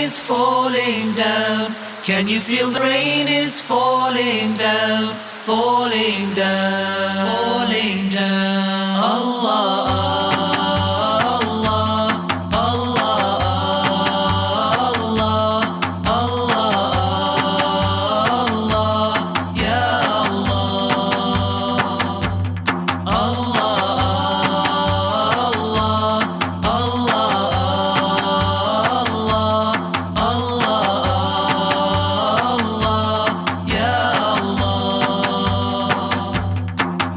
Is falling down. Can you feel the rain is falling down, falling down, falling down? Allah, Allah, Allah, Allah, Allah, Allah, Ya Allah, Allah.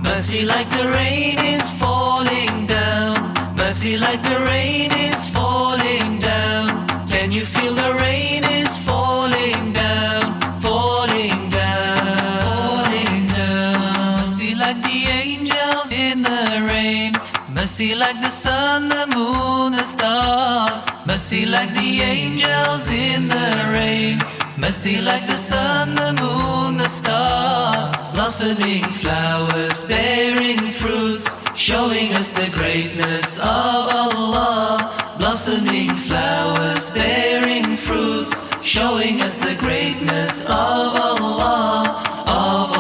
Mercy like the rain is falling down. Mercy like the rain is falling down. Can you feel the rain is falling down, falling down, falling down? Mercy like the angels in the rain. Mercy like the sun, the moon, the stars. Mercy like the angels in the rain. Mercy like the sun, the moon, the stars. Blossoming flowers, bearing fruits, showing us the greatness of Allah. Blossoming flowers, bearing fruits, showing us the greatness of Allah, of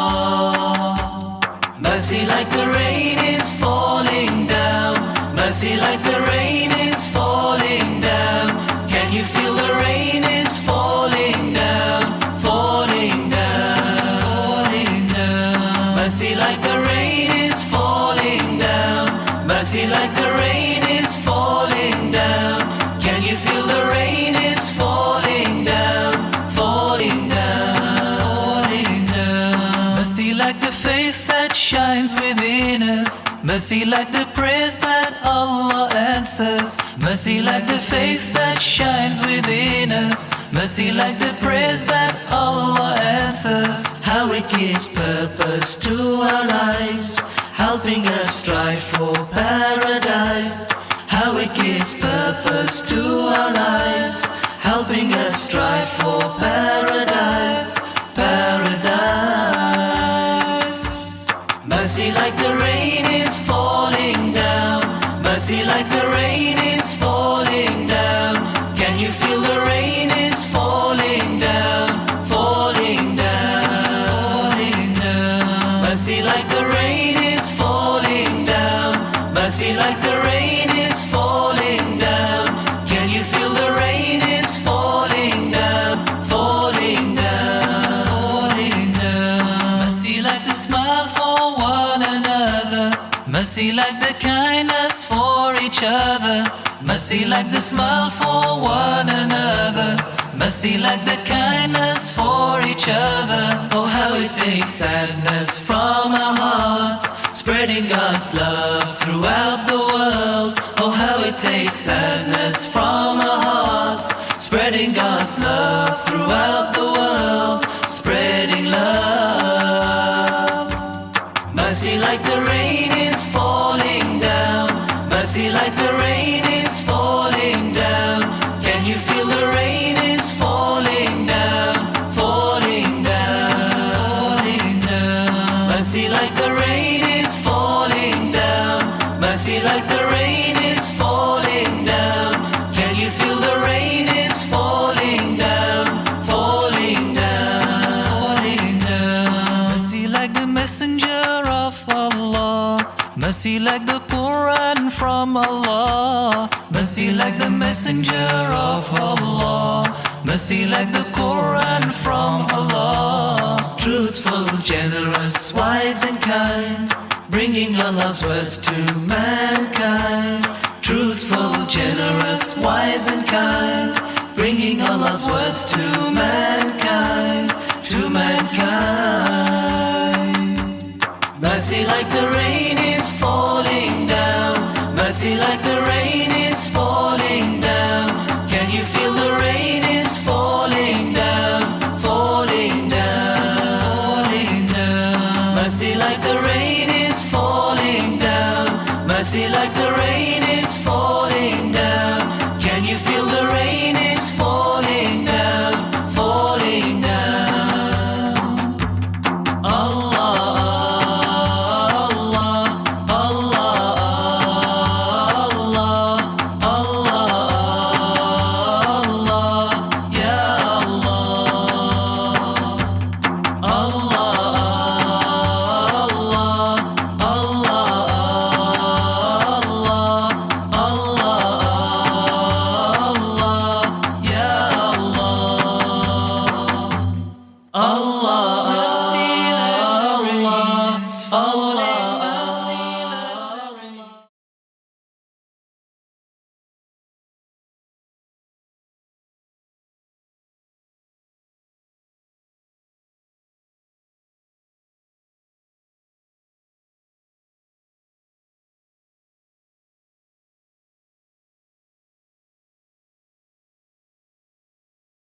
Allah. Mercy like the rain is falling down. Mercy like the rain is falling down. Can you feel the rain is falling down, falling down, falling down? Mercy like the rain is falling down. Mercy like the rain is falling down. Can you feel the rain is falling down, falling down, falling down? Mercy like the faith that shines within us. Mercy like the prayers that Allah answers. Mercy like the faith that shines within us. Mercy like the prayers that Allah answers. How it gives purpose to our lives, helping us strive for paradise. How it gives purpose to our lives, helping us strive for paradise, paradise. Mercy like the rain is falling down. Mercy like the rain is falling down. Can you feel the rain is falling down, falling down, falling down? Mercy like the rain is falling down. Mercy like the rain is falling down. Can you feel the rain is falling down, falling down, falling down? Mercy like the smile for one another. Mercy like the kindness for each other. Mercy like the smile for one another. Mercy like the kindness for each other. Oh, how it takes sadness from our hearts, spreading God's love throughout the world. Oh, how it takes sadness from our hearts, spreading God's love throughout the world, spreading love. Mercy like the rain is falling down. Mercy like the rain is falling down. Can you feel the rain is falling down, falling down, falling down? Mercy like the rain is falling down. Mercy like the rain is falling down. Can you feel the rain is falling down, falling down, falling down? Mercy like the messenger of Allah. Mercy like the Quran from Allah. Mercy like the messenger of Allah. Mercy like the Quran from Allah. Truthful, generous, wise and kind, bringing Allah's words to mankind. Truthful, generous, wise and kind, bringing Allah's words to mankind, to mankind. Mercy like the rain is falling down. Mercy like the rain is falling